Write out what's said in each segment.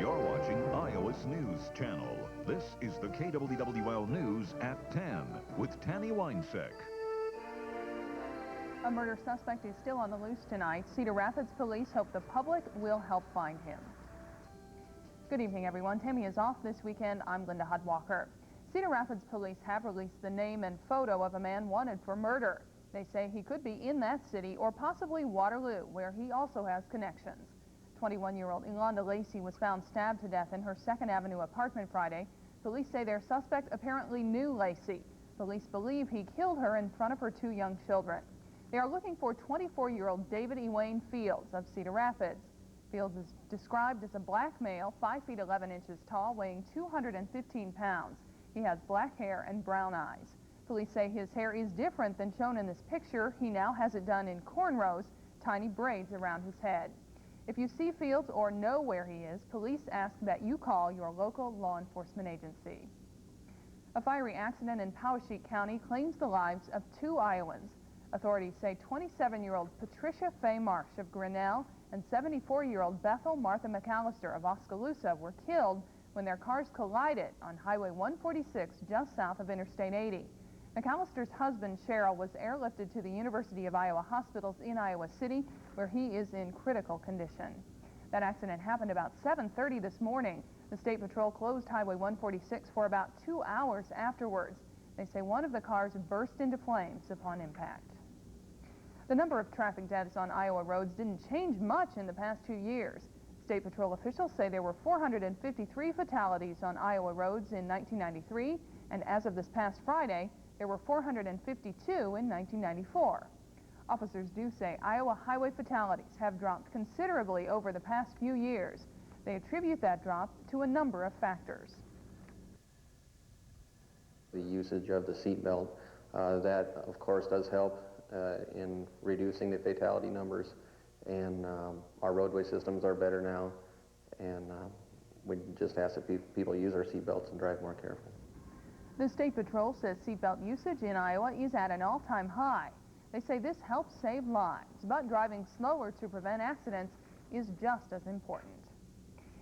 You're watching Iowa's News Channel. This is the KWWL News at 10 with Tammy Winesek. A murder suspect is still on the loose tonight. Cedar Rapids police hope the public will help find him. Good evening, everyone. Tammy is off this weekend. I'm Linda Hudwalker. Cedar Rapids police have released the name and photo of a man wanted for murder. They say he could be in that city or possibly Waterloo, where he also has connections. 21-year-old Yolanda Lacey was found stabbed to death in her 2nd Avenue apartment Friday. Police say their suspect apparently knew Lacey. Police believe he killed her in front of her 2 young children. They are looking for 24-year-old David Ewayne Fields of Cedar Rapids. Fields is described as a black male, 5 feet 11 inches tall, weighing 215 pounds. He has black hair and brown eyes. Police say his hair is different than shown in this picture. He now has it done in cornrows, tiny braids around his head. If you see Fields or know where he is, police ask that you call your local law enforcement agency. A fiery accident in Poweshiek County claims the lives of 2 Iowans. Authorities say 27-year-old Patricia Faye Marsh of Grinnell and 74-year-old Bethel Martha McAllister of Oskaloosa were killed when their cars collided on Highway 146 just south of Interstate 80. McAllister's husband, Cheryl, was airlifted to the University of Iowa hospitals in Iowa City, where he is in critical condition. That accident happened about 7:30 this morning. The State Patrol closed Highway 146 for about 2 hours afterwards. They say one of the cars burst into flames upon impact. The number of traffic deaths on Iowa roads didn't change much in the past 2 years. State Patrol officials say there were 453 fatalities on Iowa roads in 1993, and as of this past Friday, there were 452 in 1994. Officers do say Iowa highway fatalities have dropped considerably over the past few years. They attribute that drop to a number of factors. The usage of the seatbelt, that of course does help in reducing the fatality numbers, and our roadway systems are better now, and we just ask that people use our seatbelts and drive more careful. The State Patrol says seatbelt usage in Iowa is at an all-time high. They say this helps save lives, but driving slower to prevent accidents is just as important.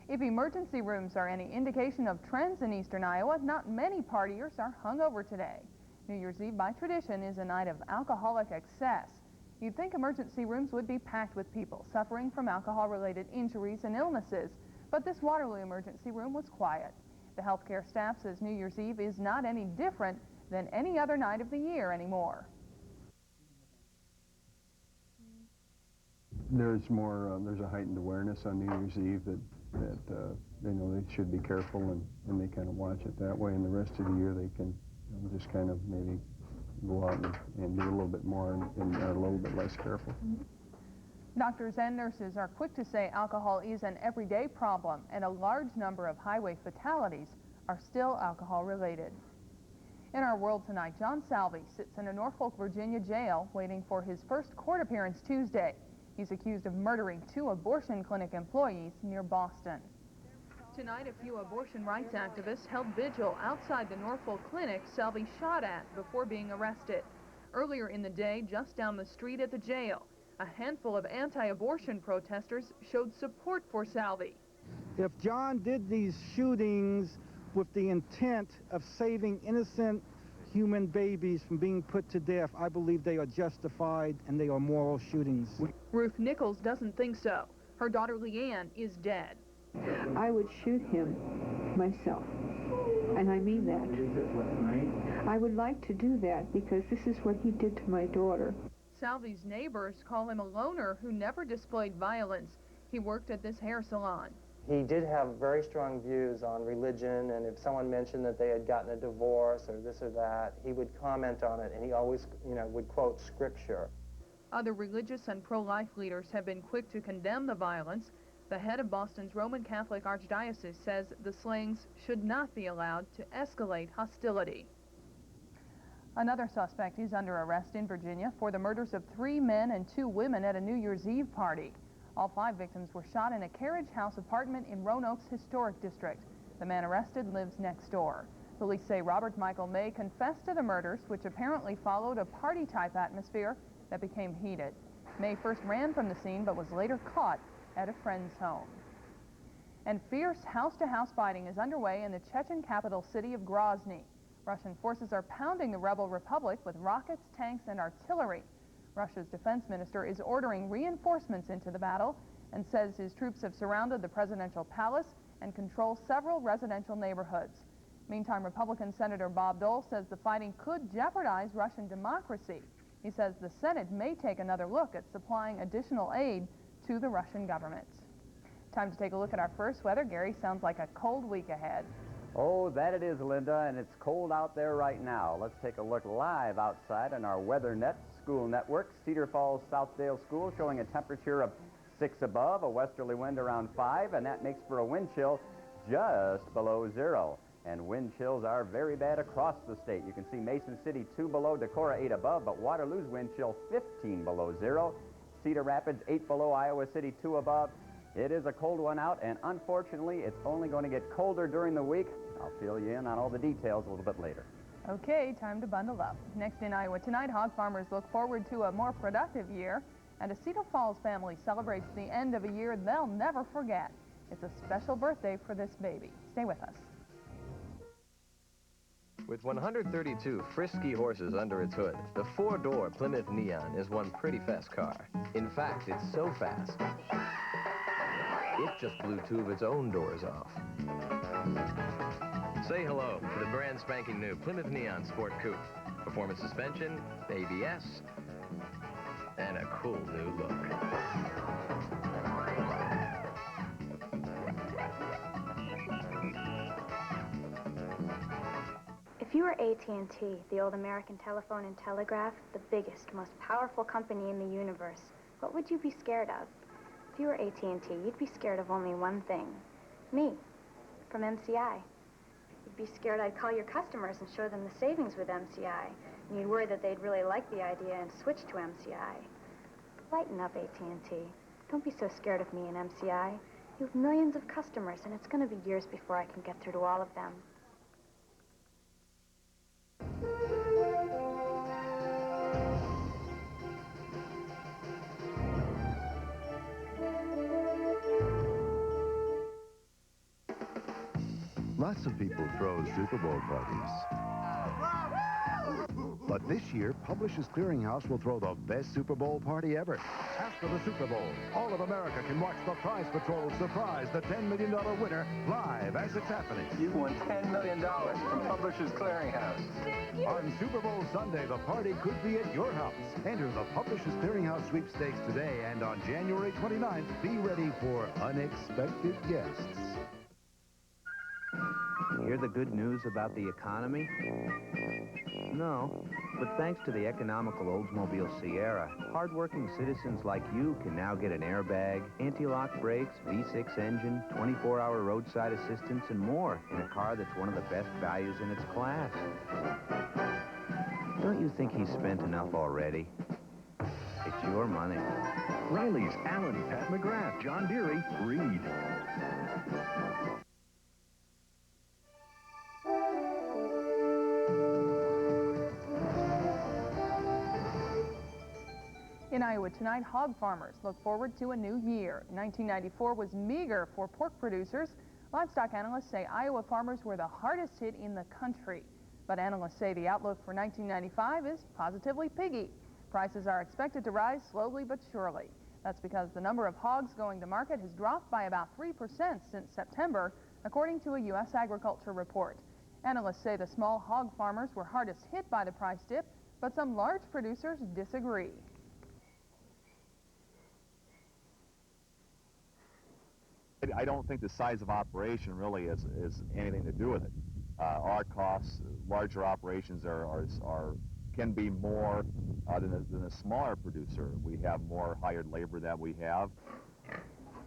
If emergency rooms are any indication of trends in eastern Iowa, not many partiers are hungover today. New Year's Eve, by tradition, is a night of alcoholic excess. You'd think emergency rooms would be packed with people suffering from alcohol-related injuries and illnesses, but this Waterloo emergency room was quiet. The healthcare staff says New Year's Eve is not any different than any other night of the year anymore. There's a heightened awareness on New Year's Eve that they know they should be careful, and they kind of watch it that way, and the rest of the year they can just kind of maybe go out and do a little bit more and are a little bit less careful. Doctors and nurses are quick to say alcohol is an everyday problem, and a large number of highway fatalities are still alcohol-related. In our world tonight, John Salvi sits in a Norfolk, Virginia jail waiting for his first court appearance Tuesday. He's accused of murdering 2 abortion clinic employees near Boston. Tonight, a few abortion rights activists held vigil outside the Norfolk clinic Salvi shot at before being arrested. Earlier in the day, just down the street at the jail, a handful of anti-abortion protesters showed support for Salvi. If John did these shootings with the intent of saving innocent human babies from being put to death, I believe they are justified and they are moral shootings. Ruth Nichols doesn't think so. Her daughter Leanne is dead. I would shoot him myself, and I mean that. I would like to do that because this is what he did to my daughter. Salvi's neighbors call him a loner who never displayed violence. He worked at this hair salon. He did have very strong views on religion, and if someone mentioned that they had gotten a divorce or this or that, he would comment on it, and he always, would quote scripture. Other religious and pro-life leaders have been quick to condemn the violence. The head of Boston's Roman Catholic Archdiocese says the slayings should not be allowed to escalate hostility. Another suspect is under arrest in Virginia for the murders of 3 men and 2 women at a New Year's Eve party. All 5 victims were shot in a carriage house apartment in Roanoke's historic district. The man arrested lives next door. Police say Robert Michael May confessed to the murders, which apparently followed a party-type atmosphere that became heated. May first ran from the scene but was later caught at a friend's home. And fierce house-to-house fighting is underway in the Chechen capital city of Grozny. Russian forces are pounding the rebel republic with rockets, tanks, and artillery. Russia's defense minister is ordering reinforcements into the battle and says his troops have surrounded the presidential palace and control several residential neighborhoods. Meantime, Republican Senator Bob Dole says the fighting could jeopardize Russian democracy. He says the Senate may take another look at supplying additional aid to the Russian government. Time to take a look at our first weather. Gary, sounds like a cold week ahead. Oh, that it is, Linda, and it's cold out there right now. Let's take a look live outside on our WeatherNet school network. Cedar Falls Southdale School showing a temperature of 6 above, a westerly wind around 5, and that makes for a wind chill just below 0. And wind chills are very bad across the state. You can see Mason City 2 below, Decorah 8 above, but Waterloo's wind chill 15 below 0. Cedar Rapids 8 below, Iowa City 2 above. It is a cold one out, and unfortunately, it's only going to get colder during the week. I'll fill you in on all the details a little bit later. Okay, time to bundle up. Next in Iowa tonight, hog farmers look forward to a more productive year, and a Cedar Falls family celebrates the end of a year they'll never forget. It's a special birthday for this baby. Stay with us. With 132 frisky horses under its hood, the 4-door Plymouth Neon is one pretty fast car. In fact, it's so fast, it just blew 2 of its own doors off. Say hello to the brand spanking new Plymouth Neon Sport Coupe. Performance suspension, ABS, and a cool new look. If you were AT&T, the old American Telephone and Telegraph, the biggest, most powerful company in the universe, what would you be scared of? If you were AT&T, you'd be scared of only one thing. Me, from MCI. You'd be scared I'd call your customers and show them the savings with MCI, and you'd worry that they'd really like the idea and switch to MCI. Lighten up, AT&T. Don't be so scared of me and MCI. You have millions of customers, and it's going to be years before I can get through to all of them. Lots of people throw Super Bowl parties. But this year, Publishers Clearinghouse will throw the best Super Bowl party ever. After the Super Bowl, all of America can watch the Prize Patrol surprise the $10 million winner live as it's happening. You won $10 million from Publishers Clearinghouse. On Super Bowl Sunday, the party could be at your house. Enter the Publishers Clearinghouse sweepstakes today, and on January 29th, be ready for unexpected guests. Hear the good news about the economy? No, but thanks to the economical Oldsmobile Sierra, hardworking citizens like you can now get an airbag, anti-lock brakes, V6 engine, 24-hour roadside assistance, and more in a car that's one of the best values in its class. Don't you think he's spent enough already? It's your money. Riley's, Allen, Pat McGrath, John Deere, Reed. In Iowa tonight, hog farmers look forward to a new year. 1994 was meager for pork producers. Livestock analysts say Iowa farmers were the hardest hit in the country. But analysts say the outlook for 1995 is positively piggy. Prices are expected to rise slowly but surely. That's because the number of hogs going to market has dropped by about 3% since September, according to a U.S. agriculture report. Analysts say the small hog farmers were hardest hit by the price dip, but some large producers disagree. I don't think the size of operation really is anything to do with it. Our costs, larger operations can be more than a smaller producer. We have more hired labor that we have.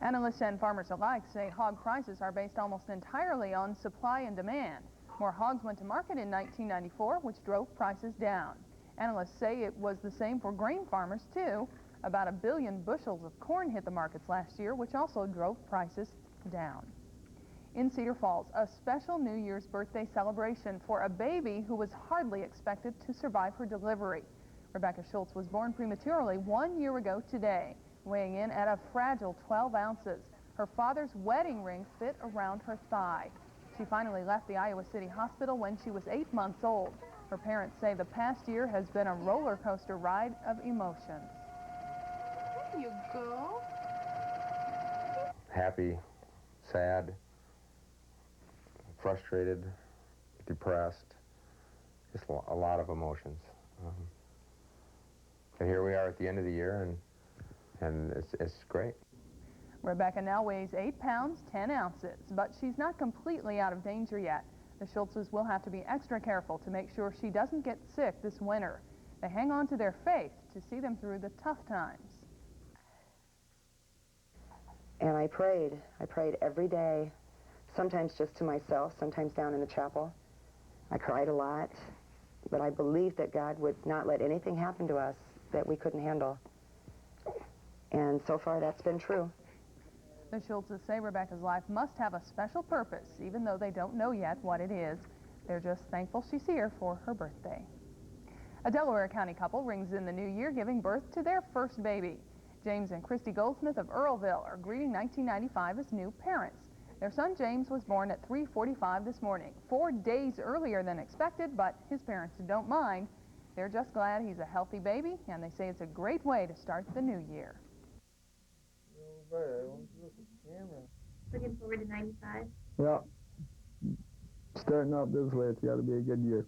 Analysts and farmers alike say hog prices are based almost entirely on supply and demand. More hogs went to market in 1994, which drove prices down. Analysts say it was the same for grain farmers, too. About 1 billion bushels of corn hit the markets last year, which also drove prices down. In Cedar Falls, a special New Year's birthday celebration for a baby who was hardly expected to survive her delivery. Rebecca Schultz was born prematurely 1 year ago today, weighing in at a fragile 12 ounces. Her Her father's wedding ring fit around her thigh. She finally left the Iowa City Hospital when she was 8 months old. Her parents say the past year has been a roller coaster ride of emotions. There you go. Happy, sad, frustrated, depressed, just a lot of emotions. And here we are at the end of the year, and it's great. Rebecca now weighs 8 pounds, 10 ounces, but she's not completely out of danger yet. The Schultzes will have to be extra careful to make sure she doesn't get sick this winter. They hang on to their faith to see them through the tough times. And I prayed every day, sometimes just to myself, sometimes down in the chapel. I cried a lot, but I believed that God would not let anything happen to us that we couldn't handle. And so far, that's been true. The Schultzes say Rebecca's life must have a special purpose, even though they don't know yet what it is. They're just thankful she's here for her birthday. A Delaware County couple rings in the new year, giving birth to their first baby. James and Christy Goldsmith of Earlville are greeting 1995 as new parents. Their son James was born at 3:45 this morning, 4 days earlier than expected, but his parents don't mind. They're just glad he's a healthy baby, and they say it's a great way to start the new year. Looking forward to 95? Yeah. Starting out this way, it's got to be a good year.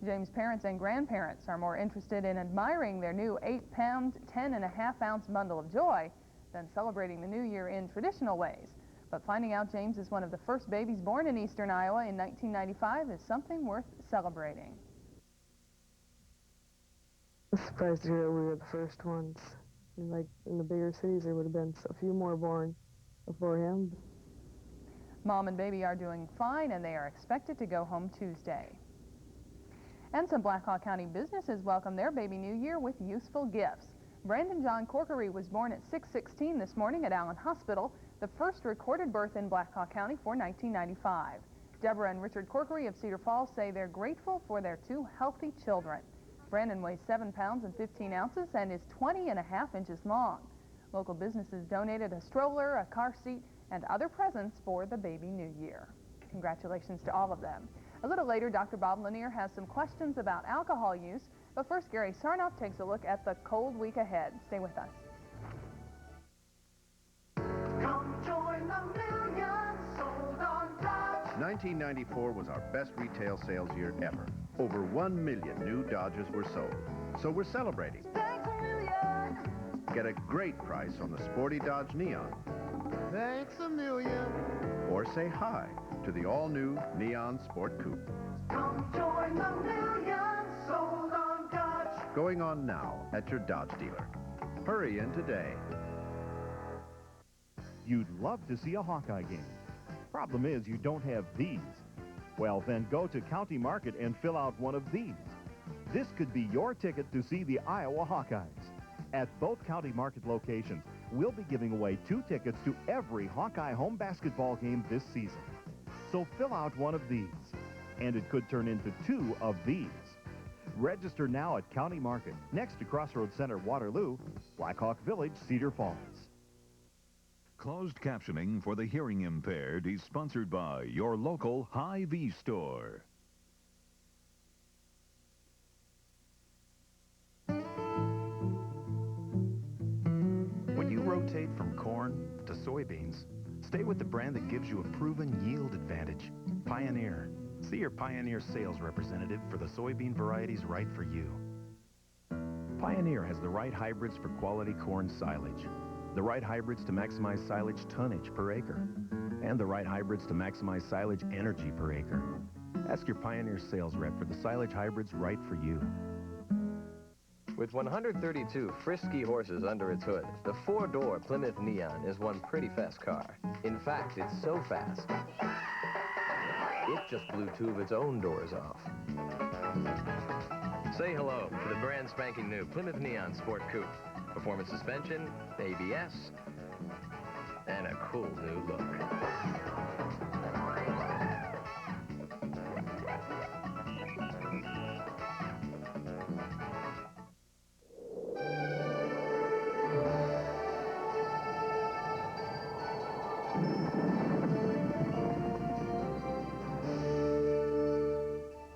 James' parents and grandparents are more interested in admiring their new 8-pound, 10.5-ounce bundle of joy than celebrating the new year in traditional ways. But finding out James is one of the first babies born in eastern Iowa in 1995 is something worth celebrating. I'm surprised to hear we were the first ones. Like in the bigger cities, there would have been a few more born before him. Mom and baby are doing fine, and they are expected to go home Tuesday. And some Blackhawk County businesses welcome their baby new year with useful gifts. Brandon John Corkery was born at 6:16 this morning at Allen Hospital, the first recorded birth in Blackhawk County for 1995. Deborah and Richard Corkery of Cedar Falls say they're grateful for their 2 healthy children. Brandon weighs 7 pounds and 15 ounces and is 20.5 inches long. Local businesses donated a stroller, a car seat, and other presents for the baby new year. Congratulations to all of them. A little later, Dr. Bob Lanier has some questions about alcohol use, but first, Gary Sarnoff takes a look at the cold week ahead. Stay with us. Come join the millions sold on Dodge. 1994 was our best retail sales year ever. Over 1 million new Dodges were sold. So we're celebrating. Thanks a million. Get a great price on the sporty Dodge Neon. Thanks a million. Or say hi to the all-new Neon Sport Coupe. Come join the millions sold on Dodge. Going on now at your Dodge dealer. Hurry in today. You'd love to see a Hawkeye game. Problem is, you don't have these. Well, then go to County Market and fill out one of these. This could be your ticket to see the Iowa Hawkeyes. At both County Market locations, we'll be giving away 2 tickets to every Hawkeye home basketball game this season. So fill out one of these, and it could turn into 2 of these. Register now at County Market, next to Crossroads Center, Waterloo, Blackhawk Village, Cedar Falls. Closed captioning for the hearing impaired is sponsored by your local Hy-Vee store. When you rotate from corn to soybeans, stay with the brand that gives you a proven yield advantage. Pioneer. See your Pioneer sales representative for the soybean varieties right for you. Pioneer has the right hybrids for quality corn silage, the right hybrids to maximize silage tonnage per acre, and the right hybrids to maximize silage energy per acre. Ask your Pioneer sales rep for the silage hybrids right for you. With 132 frisky horses under its hood, the 4-door Plymouth Neon is one pretty fast car. In fact, it's so fast, it just blew 2 of its own doors off. Say hello to the brand spanking new Plymouth Neon Sport Coupe. Performance suspension, ABS, and a cool new look.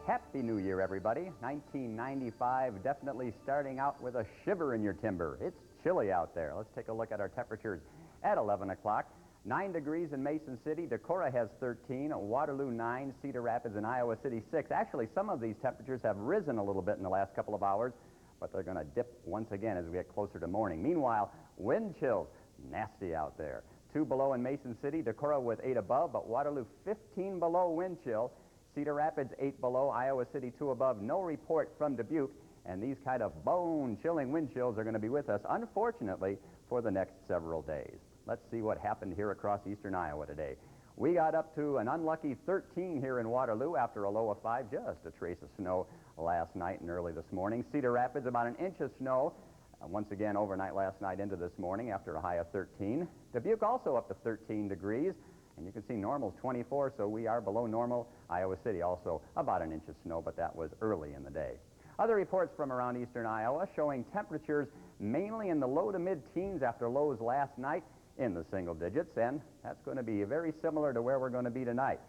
Happy New Year, everybody. 1995 definitely starting out with a shiver in your timber. It's chilly out there. Let's take a look at our temperatures at 11 o'clock. 9 degrees in Mason City. Decorah has 13. Waterloo 9. Cedar Rapids and Iowa City 6. Actually, some of these temperatures have risen a little bit in the last couple of hours, but they're going to dip once again as we get closer to morning. Meanwhile, wind chills. Nasty out there. 2 below in Mason City. Decorah with 8 above, but Waterloo 15 below wind chill. Cedar Rapids 8 below, Iowa City 2 above. No report from Dubuque, and these kind of bone-chilling wind chills are going to be with us, unfortunately, for the next several days. Let's see what happened here across eastern Iowa today. We got up to an unlucky 13 here in Waterloo after a low of 5, just a trace of snow last night and early this morning. Cedar Rapids about an inch of snow, once again overnight last night into this morning after a high of 13. Dubuque also up to 13 degrees. And you can see normal's 24, so we are below normal. Iowa City also about an inch of snow, but that was early in the day. Other reports from around eastern Iowa showing temperatures mainly in the low to mid-teens after lows last night in the single digits, and that's going to be very similar to where we're going to be tonight.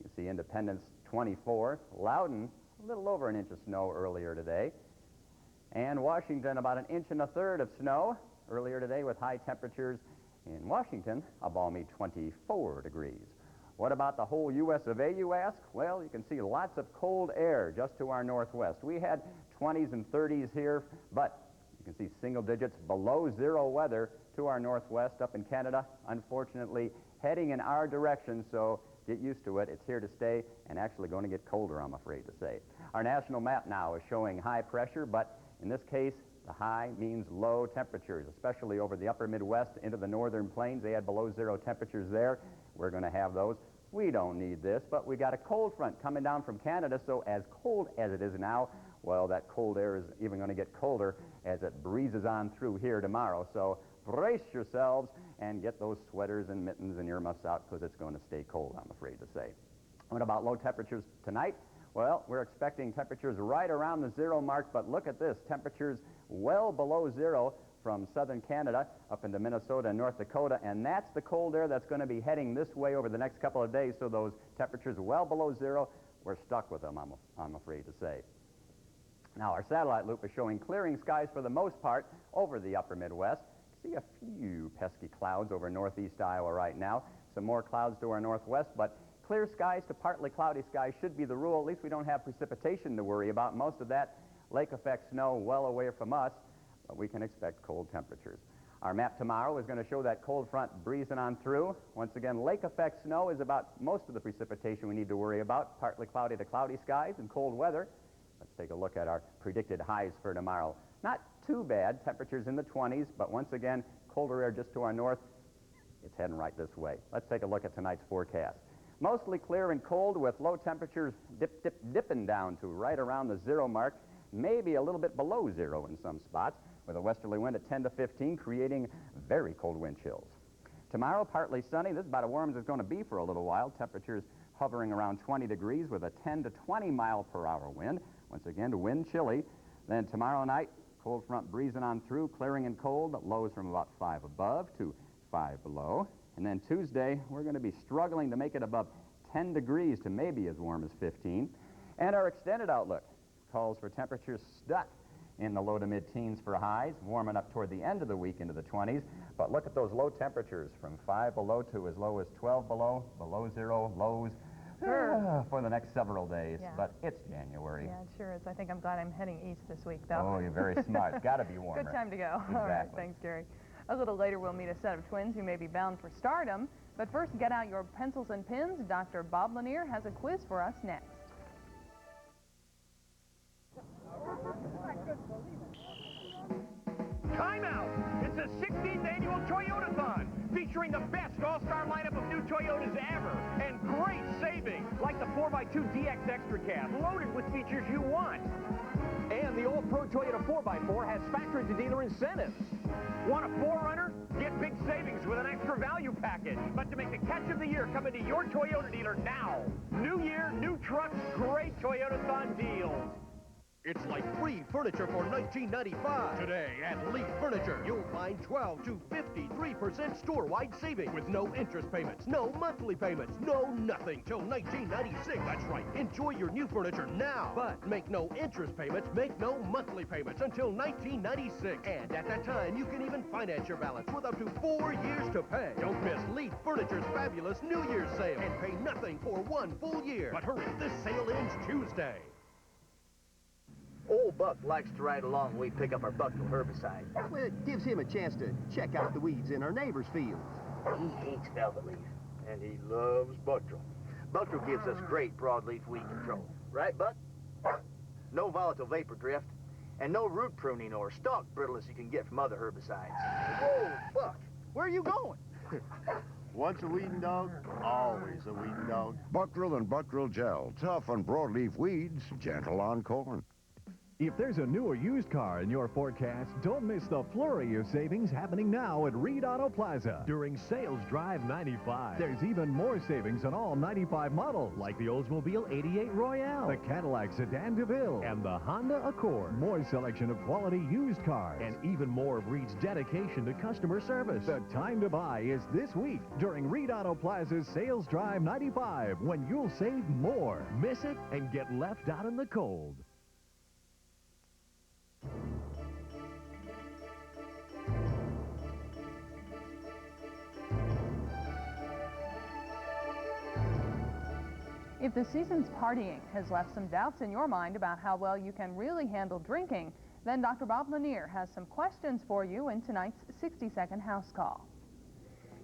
You see Independence 24, Loudon a little over an inch of snow earlier today, and Washington about an inch and a third of snow earlier today with high temperatures in Washington, a balmy 24 degrees. What about the whole U.S. of A, you ask? Well, you can see lots of cold air just to our northwest. We had 20s and 30s here, but you can see single digits below zero weather to our northwest up in Canada. Unfortunately, heading in our direction, so get used to it. It's here to stay and actually going to get colder, I'm afraid to say. Our national map now is showing high pressure, but in this case, the high means low temperatures, especially over the upper Midwest into the northern plains. They had below zero temperatures there. We're going to have those. We don't need this, but we got a cold front coming down from Canada, so as cold as it is now, well, that cold air is even going to get colder as it breezes on through here tomorrow. So brace yourselves and get those sweaters and mittens and earmuffs out because it's going to stay cold, I'm afraid to say. What about low temperatures tonight? Well, we're expecting temperatures right around the zero mark, but look at this, temperatures well below zero from southern Canada up into Minnesota and North Dakota, and that's the cold air that's going to be heading this way over the next couple of days, so those temperatures well below zero, we're stuck with them, I'm afraid to say. Now, our satellite loop is showing clearing skies for the most part over the upper Midwest. See a few pesky clouds over northeast Iowa right now, some more clouds to our northwest, but clear skies to partly cloudy skies should be the rule. At least we don't have precipitation to worry about. Most of that lake effect snow well away from us, but we can expect cold temperatures. Our map tomorrow is going to show that cold front breezing on through. Once again, lake effect snow is about most of the precipitation we need to worry about, partly cloudy to cloudy skies and cold weather. Let's take a look at our predicted highs for tomorrow. Not too bad, temperatures in the 20s, but once again, colder air just to our north. It's heading right this way. Let's take a look at tonight's forecast. Mostly clear and cold with low temperatures dipping down to right around the zero mark, maybe a little bit below zero in some spots, with a westerly wind at 10 to 15, creating very cold wind chills. Tomorrow, partly sunny. This is about as warm as it's going to be for a little while. Temperatures hovering around 20 degrees with a 10 to 20 mile per hour wind. Once again, wind chilly. Then tomorrow night, cold front breezing on through, clearing and cold, lows from about 5 above to 5 below. And then Tuesday, we're going to be struggling to make it above 10 degrees to maybe as warm as 15. And our extended outlook calls for temperatures stuck in the low to mid-teens for highs, warming up toward the end of the week into the 20s. But look at those low temperatures from 5 below to as low as 12 below zero, lows for the next several days. Yeah. But it's January. Yeah, it sure is. I think I'm glad I'm heading east this week, though. Oh, you're very smart. It's got to be warmer. Good time to go. Exactly. All right, thanks, Gary. A little later, we'll meet a set of twins who may be bound for stardom. But first, get out your pencils and pens. Dr. Bob Lanier has a quiz for us next. Time out! It's the 16th annual Toyotathon, featuring the best all-star lineup of new Toyotas ever, and great savings, like the 4x2 DX Extra Cab, loaded with features you want. And the all-pro Toyota 4x4 has factory-to-dealer incentives. Want a 4Runner? Get big savings with an extra value package. But to make the catch of the year, come into your Toyota dealer now. New year, new trucks, great Toyotathon deals. It's like free furniture for $19.95. Today at Leath Furniture, you'll find 12 to 53% store-wide savings with no interest payments, no monthly payments, no nothing till $19.96. That's right. Enjoy your new furniture now, but make no interest payments, make no monthly payments until $19.96. And at that time, you can even finance your balance with up to 4 years to pay. Don't miss Leath Furniture's fabulous New Year's sale and pay nothing for 1 full year. But hurry, this sale ends Tuesday. Old Buck likes to ride along when we pick up our Buctril herbicide. Well, it gives him a chance to check out the weeds in our neighbor's fields. He hates velvet leaf, and he loves Buctril. Buctril gives us great broadleaf weed control. Right, Buck? No volatile vapor drift, and no root pruning or stalk brittleness you can get from other herbicides. Whoa, Buck, where are you going? Once a weeding dog, always a weeding dog. Buctril and Buctril Gel. Tough on broadleaf weeds, gentle on corn. If there's a new or used car in your forecast, don't miss the flurry of savings happening now at Reed Auto Plaza during Sales Drive 95. There's even more savings on all 95 models, like the Oldsmobile 88 Royale, the Cadillac Sedan DeVille, and the Honda Accord. More selection of quality used cars, and even more of Reed's dedication to customer service. The time to buy is this week during Reed Auto Plaza's Sales Drive 95, when you'll save more. Miss it and get left out in the cold. If the season's partying has left some doubts in your mind about how well you can really handle drinking, then Dr. Bob Lanier has some questions for you in tonight's 60-second house call.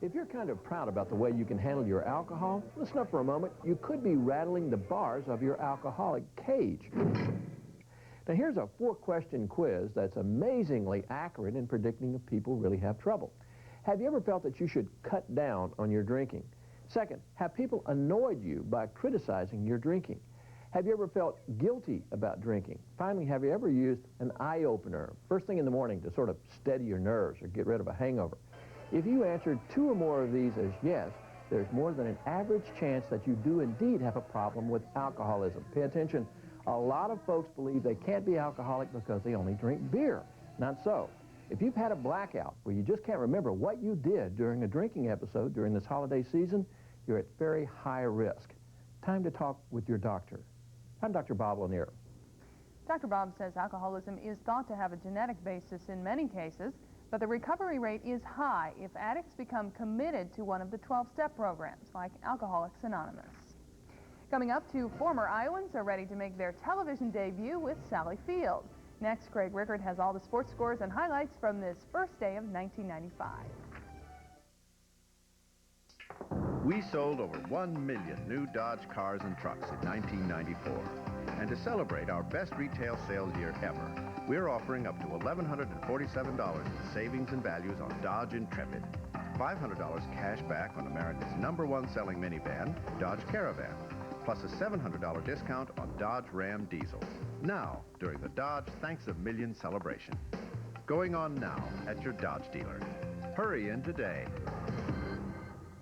If you're kind of proud about the way you can handle your alcohol, listen up for a moment. You could be rattling the bars of your alcoholic cage. Now, here's a 4-question quiz that's amazingly accurate in predicting if people really have trouble. Have you ever felt that you should cut down on your drinking? Second, have people annoyed you by criticizing your drinking? Have you ever felt guilty about drinking? Finally, have you ever used an eye opener first thing in the morning to sort of steady your nerves or get rid of a hangover? If you answered 2 or more of these as yes, there's more than an average chance that you do indeed have a problem with alcoholism. Pay attention. A lot of folks believe they can't be alcoholic because they only drink beer. Not so. If you've had a blackout where you just can't remember what you did during a drinking episode during this holiday season, you're at very high risk. Time to talk with your doctor. I'm Dr. Bob Lanier. Dr. Bob says alcoholism is thought to have a genetic basis in many cases, but the recovery rate is high if addicts become committed to one of the 12-step programs like Alcoholics Anonymous. Coming up, 2 former Iowans are ready to make their television debut with Sally Field. Next, Craig Rickard has all the sports scores and highlights from this first day of 1995. We sold over 1 million new Dodge cars and trucks in 1994. And to celebrate our best retail sales year ever, we're offering up to $1,147 in savings and values on Dodge Intrepid, $500 cash back on America's #1 selling minivan, Dodge Caravan, plus a $700 discount on Dodge Ram Diesel. Now, during the Dodge Thanks a Million celebration. Going on now at your Dodge dealer. Hurry in today.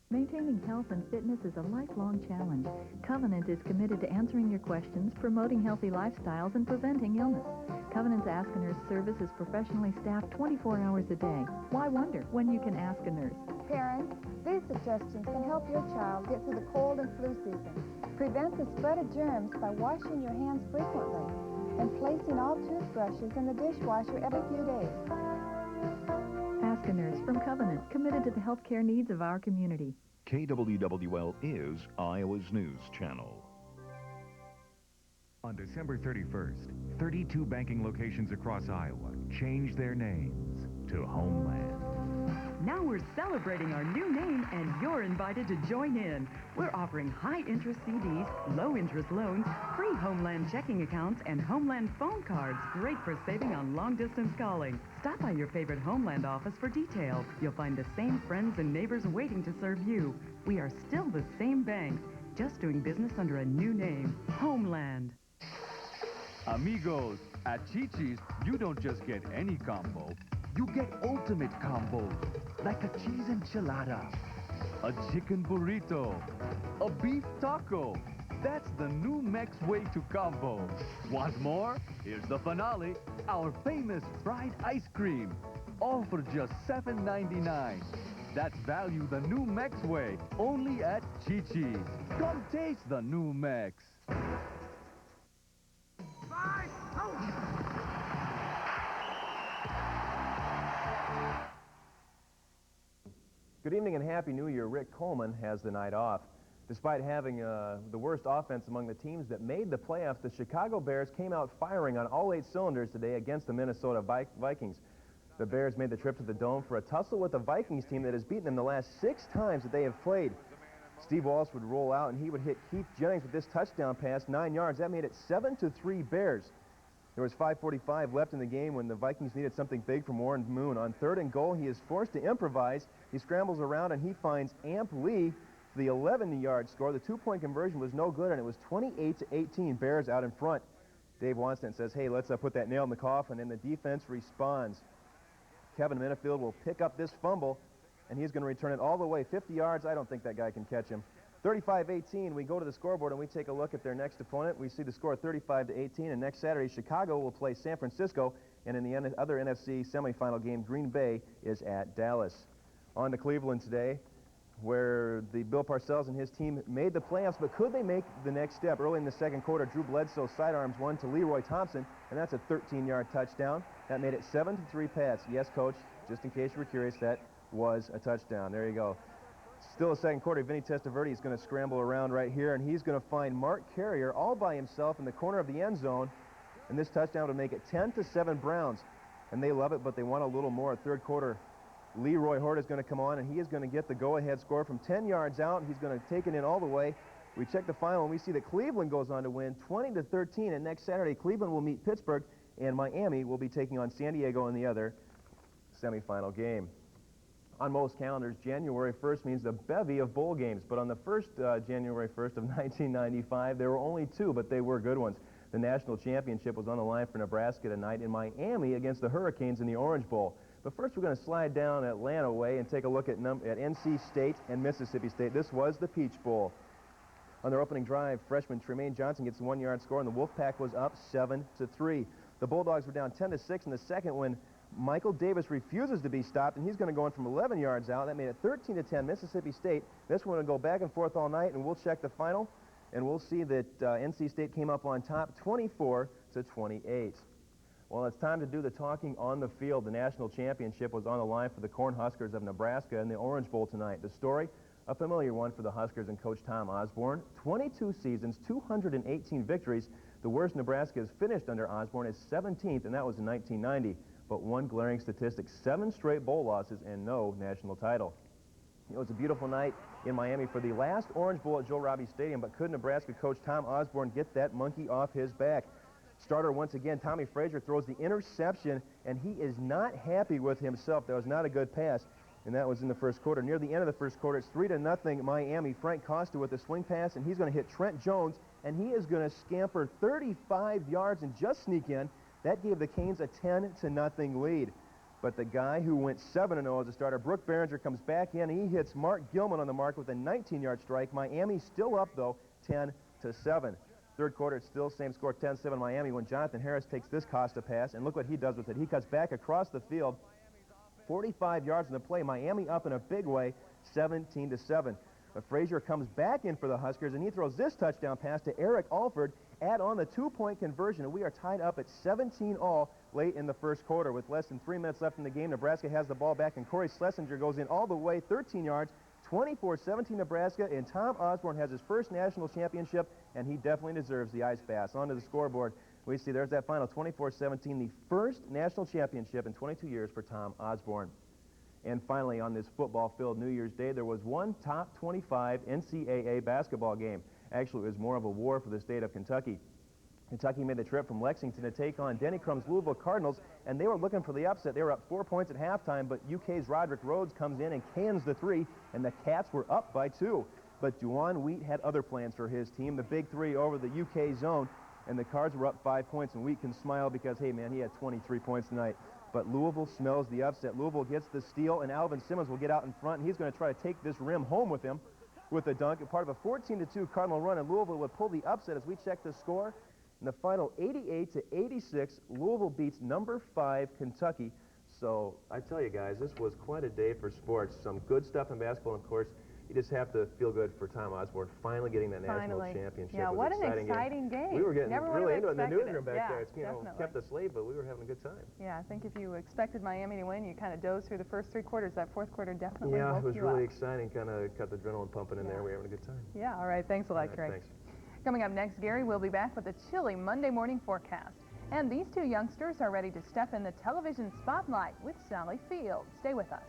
Maintaining health and fitness is a lifelong challenge. Covenant is committed to answering your questions, promoting healthy lifestyles, and preventing illness. Covenant's Ask a Nurse service is professionally staffed 24 hours a day. Why wonder when you can ask a nurse? Parents, these suggestions can help your child get through the cold and flu season. Prevent the spread of germs by washing your hands frequently and placing all toothbrushes in the dishwasher every few days. Ask a Nurse from Covenant, committed to the health care needs of our community. KWWL is Iowa's news channel. On December 31st, 32 banking locations across Iowa changed their names to Homeland. Now we're celebrating our new name, and you're invited to join in. We're offering high-interest CDs, low-interest loans, free Homeland checking accounts, and Homeland phone cards, great for saving on long-distance calling. Stop by your favorite Homeland office for details. You'll find the same friends and neighbors waiting to serve you. We are still the same bank, just doing business under a new name, Homeland. Amigos, at Chi-Chi's, you don't just get any combo. You get ultimate combos, like a cheese enchilada, a chicken burrito, a beef taco, That's the new Mex way to combo. Want more? Here's the finale, our famous fried ice cream. All for just $7.99. That's value the new Mex way, only at Chi-Chi's. Come taste the new Mex. Good evening and Happy New Year. Rick Coleman has the night off. Despite having the worst offense among the teams that made the playoffs, the Chicago Bears came out firing on all 8 cylinders today against the Minnesota Vikings. The Bears made the trip to the Dome for a tussle with the Vikings team that has beaten them the last 6 times that they have played. Steve Walsh would roll out, and he would hit Keith Jennings with this touchdown pass, 9 yards. That made it 7-3 Bears. There was 5:45 left in the game when the Vikings needed something big from Warren Moon. On 3rd and goal, he is forced to improvise. He scrambles around, and he finds Amp Lee for the 11-yard score. The 2-point conversion was no good, and it was 28-18, Bears out in front. Dave Wannstedt says, hey, let's put that nail in the coffin, and the defense responds. Kevin Minifield will pick up this fumble, and he's going to return it all the way 50 yards. I don't think that guy can catch him. 35-18, we go to the scoreboard and we take a look at their next opponent. We see the score 35-18, and next Saturday, Chicago will play San Francisco, and in the other NFC semifinal game, Green Bay is at Dallas. On to Cleveland today, where the Bill Parcells and his team made the playoffs, but could they make the next step? Early in the second quarter, Drew Bledsoe sidearms one to Leroy Thompson, and that's a 13-yard touchdown. That made it 7-3 Pats. Yes, Coach, just in case you were curious, that was a touchdown. There you go. Still a second quarter. Vinny Testaverde is going to scramble around right here, and he's going to find Mark Carrier all by himself in the corner of the end zone, and this touchdown would make it 10-7 Browns. And they love it, but they want a little more. Third quarter, Leroy Hort is going to come on, and he is going to get the go-ahead score from 10 yards out. He's going to take it in all the way. We check the final, and we see that Cleveland goes on to win 20-13, and next Saturday, Cleveland will meet Pittsburgh, and Miami will be taking on San Diego in the other semifinal game. On most calendars, January 1st means the bevy of bowl games, but on the first January 1st of 1995, there were only 2, but they were good ones. The national championship was on the line for Nebraska tonight in Miami against the Hurricanes in the Orange Bowl. But first, we're going to slide down Atlanta way and take a look at NC State and Mississippi State. This was the Peach Bowl. On their opening drive, freshman Tremaine Johnson gets a 1-yard score, and the Wolfpack was up 7-3. The Bulldogs were down 10-6 in the second when Michael Davis refuses to be stopped, and he's going to go in from 11 yards out. That made it 13-10 Mississippi State. This one will go back and forth all night, and we'll check the final, and we'll see that NC State came up on top 24-28. Well, it's time to do the talking on the field. The national championship was on the line for the Cornhuskers of Nebraska in the Orange Bowl tonight. The story, a familiar one for the Huskers and Coach Tom Osborne. 22 seasons, 218 victories. The worst Nebraska has finished under Osborne is 17th, and that was in 1990. But one glaring statistic, 7 straight bowl losses and no national title. It was a beautiful night in Miami for the last Orange Bowl at Joe Robbie Stadium, but could Nebraska coach Tom Osborne get that monkey off his back? Starter once again, Tommy Frazier throws the interception, and he is not happy with himself. That was not a good pass, and that was in the first quarter. Near the end of the first quarter, it's 3-0 Miami. Frank Costa with a swing pass, and he's going to hit Trent Jones, and he is going to scamper 35 yards and just sneak in. That gave the Canes a 10-0 lead. But the guy who went 7-0 as a starter, Brooke Behringer, comes back in, and he hits Mark Gilman on the mark with a 19-yard strike. Miami still up, though, 10-7. Third quarter, it's still same score, 10-7 Miami, when Jonathan Harris takes this Costa pass, and look what he does with it. He cuts back across the field, 45 yards in the play. Miami up in a big way, 17-7. But Frazier comes back in for the Huskers, and he throws this touchdown pass to Eric Alford. Add on the 2-point conversion, and we are tied up at 17-all late in the first quarter. With less than 3 minutes left in the game, Nebraska has the ball back, and Corey Schlesinger goes in all the way, 13 yards, 24-17 Nebraska, and Tom Osborne has his first national championship, and he definitely deserves the Ice Bass. On to the scoreboard. We see there's that final, 24-17, the first national championship in 22 years for Tom Osborne. And finally, on this football-filled New Year's Day, there was one top 25 NCAA basketball game. Actually, it was more of a war for the state of Kentucky. Kentucky made the trip from Lexington to take on Denny Crum's Louisville Cardinals, and they were looking for the upset. They were up 4 points at halftime, but UK's Roderick Rhodes comes in and cans the 3, and the Cats were up by 2. But Duane Wheat had other plans for his team, the big 3 over the UK zone, and the Cards were up 5 points, and Wheat can smile because, hey, man, he had 23 points tonight. But Louisville smells the upset. Louisville gets the steal, and Alvin Simmons will get out in front, and he's going to try to take this rim home with him. with a dunk. Part of a 14-2 Cardinal run, and Louisville would pull the upset as we check the score. In the final 88-86, Louisville beats number 5 Kentucky. So I tell you guys, this was quite a day for sports. Some good stuff in basketball, and of course, you just have to feel good for Tom Osborne finally getting that national championship. Yeah, what an exciting game. We were getting really into it in the expected newsroom back there. It's definitely. kept us late, but we were having a good time. Yeah, I think if you expected Miami to win, you kind of dozed through the first 3 quarters. That fourth quarter definitely Yeah, woke it was you really up. exciting. Kind of got the adrenaline pumping in there. We were having a good time. Yeah, all right. Thanks a lot, Craig. Thanks. Coming up next, Gary will be back with a chilly Monday morning forecast. And these 2 youngsters are ready to step in the television spotlight with Sally Field. Stay with us.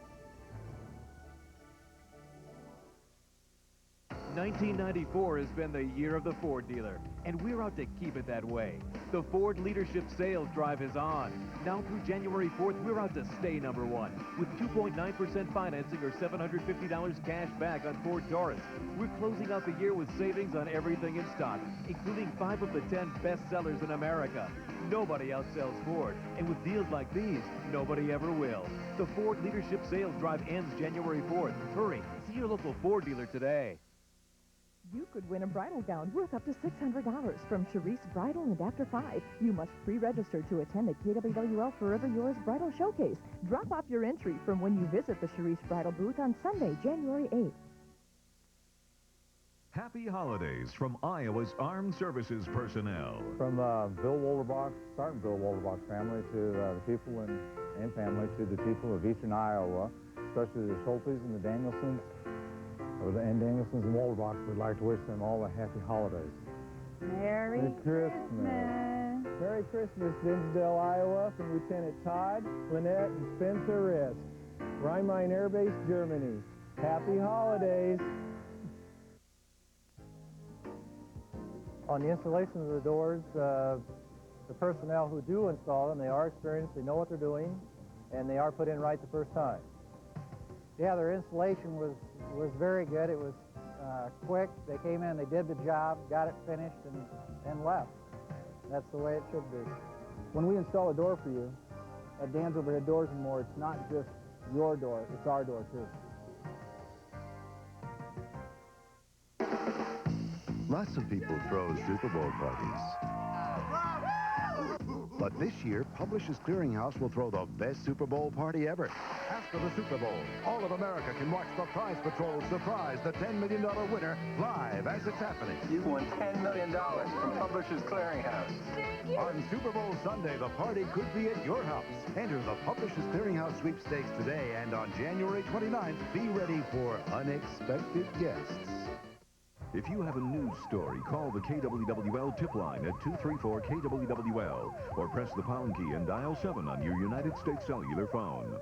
1994 has been the year of the Ford dealer, and we're out to keep it that way. The Ford Leadership Sales Drive is on. Now through January 4th, we're out to stay number 1 with 2.9% financing or $750 cash back on Ford Taurus. We're closing out the year with savings on everything in stock, including 5 of the 10 best sellers in America. Nobody outsells Ford, and with deals like these, nobody ever will. The Ford Leadership Sales Drive ends January 4th. Hurry, see your local Ford dealer today. You could win a bridal gown worth up to $600 from Charisse Bridal, and after 5, you must pre-register to attend the KWWL Forever Yours Bridal Showcase. Drop off your entry from when you visit the Charisse Bridal booth on Sunday, January 8th. Happy holidays from Iowa's Armed Services personnel. From Bill Wolderbach, starting Bill Wolderbach's family to the people and family to the people of eastern Iowa, especially the Schultes and the Danielsons. And Danielsons and Wolderbach, we'd like to wish them all a happy holidays. Merry Christmas. Merry Christmas, Dinsdale, Iowa, from Lieutenant Todd, Lynette, and Spencer Rist. Rhein-Main Air Base, Germany. Happy holidays. On the installation of the doors, the personnel who do install them, they are experienced, they know what they're doing, and they are put in right the first time. Yeah, their installation was very good. It was quick. They came in, they did the job, got it finished, and left. That's the way it should be. When we install a door for you at Dan's Overhead Doors and More, it's not just your door, it's our door too. Lots of people throw Super Bowl parties. But this year, Publishers Clearinghouse will throw the best Super Bowl party ever. After the Super Bowl, all of America can watch the Prize Patrol surprise the $10 million winner live as it's happening. You won $10 million from Publishers Clearinghouse. On Super Bowl Sunday, the party could be at your house. Enter the Publishers Clearinghouse sweepstakes today, and on January 29th, be ready for unexpected guests. If you have a news story, call the KWWL tip line at 234-KWWL or press the pound key and dial 7 on your United States cellular phone.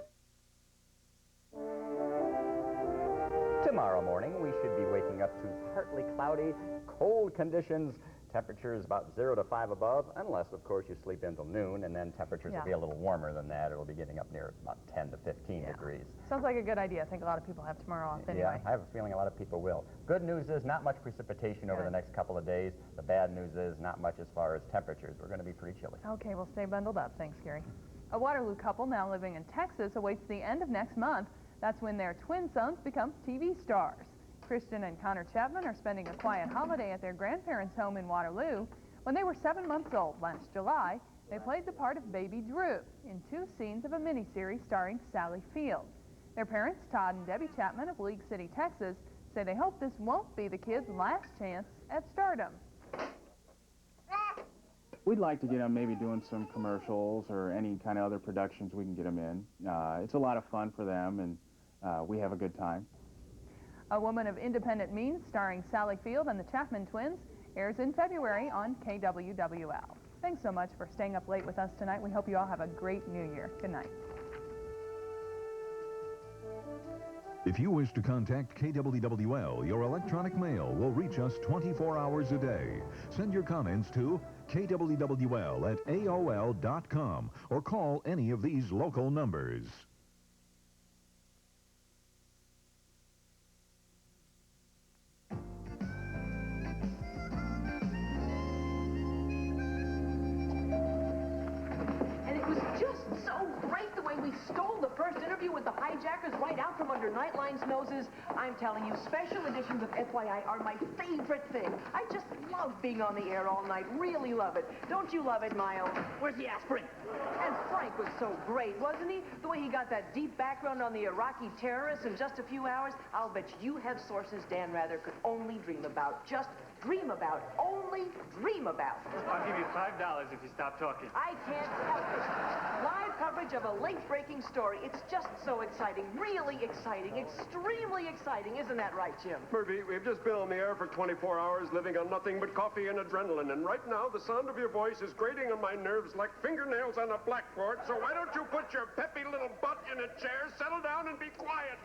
Tomorrow morning, we should be waking up to partly cloudy, cold conditions. Temperatures about 0 to 5 above, unless, of course, you sleep until noon, and then temperatures will be a little warmer than that. It'll be getting up near about 10 to 15 degrees. Sounds like a good idea. I think a lot of people have tomorrow off anyway. Yeah, I have a feeling a lot of people will. Good news is not much precipitation over the next couple of days. The bad news is not much as far as temperatures. We're going to be pretty chilly. Okay, we'll stay bundled up. Thanks, Gary. A Waterloo couple now living in Texas awaits the end of next month. That's when their twin sons become TV stars. Christian and Connor Chapman are spending a quiet holiday at their grandparents' home in Waterloo. When they were 7 months old last July, they played the part of Baby Drew in 2 scenes of a miniseries starring Sally Field. Their parents, Todd and Debbie Chapman of League City, Texas, say they hope this won't be the kids' last chance at stardom. We'd like to get them maybe doing some commercials or any kind of other productions we can get them in. It's a lot of fun for them, and we have a good time. A Woman of Independent Means, starring Sally Field and the Chapman twins, airs in February on KWWL. Thanks so much for staying up late with us tonight. We hope you all have a great New Year. Good night. If you wish to contact KWWL, your electronic mail will reach us 24 hours a day. Send your comments to kwwl@aol.com or call any of these local numbers. And it was just so great the way we stole the first interview with the hijackers right out from under Nightline's noses. I'm telling you, special editions of FYI are my favorite thing. I just love being on the air all night. Really love it. Don't you love it, Miles? Where's the aspirin? And Frank was so great, wasn't he? The way he got that deep background on the Iraqi terrorists in just a few hours. I'll bet you have sources Dan Rather could only dream about. Just dream about. Only dream about. I'll give you $5 if you stop talking. I can't help it. Live coverage of a late-breaking story. It's just so exciting. Really exciting. Extremely exciting. Isn't that right, Jim? Murphy, we've just been on the air for 24 hours living on nothing but coffee and adrenaline. And right now, the sound of your voice is grating on my nerves like fingernails on a blackboard. So why don't you put your peppy little butt in a chair, settle down, and be quiet?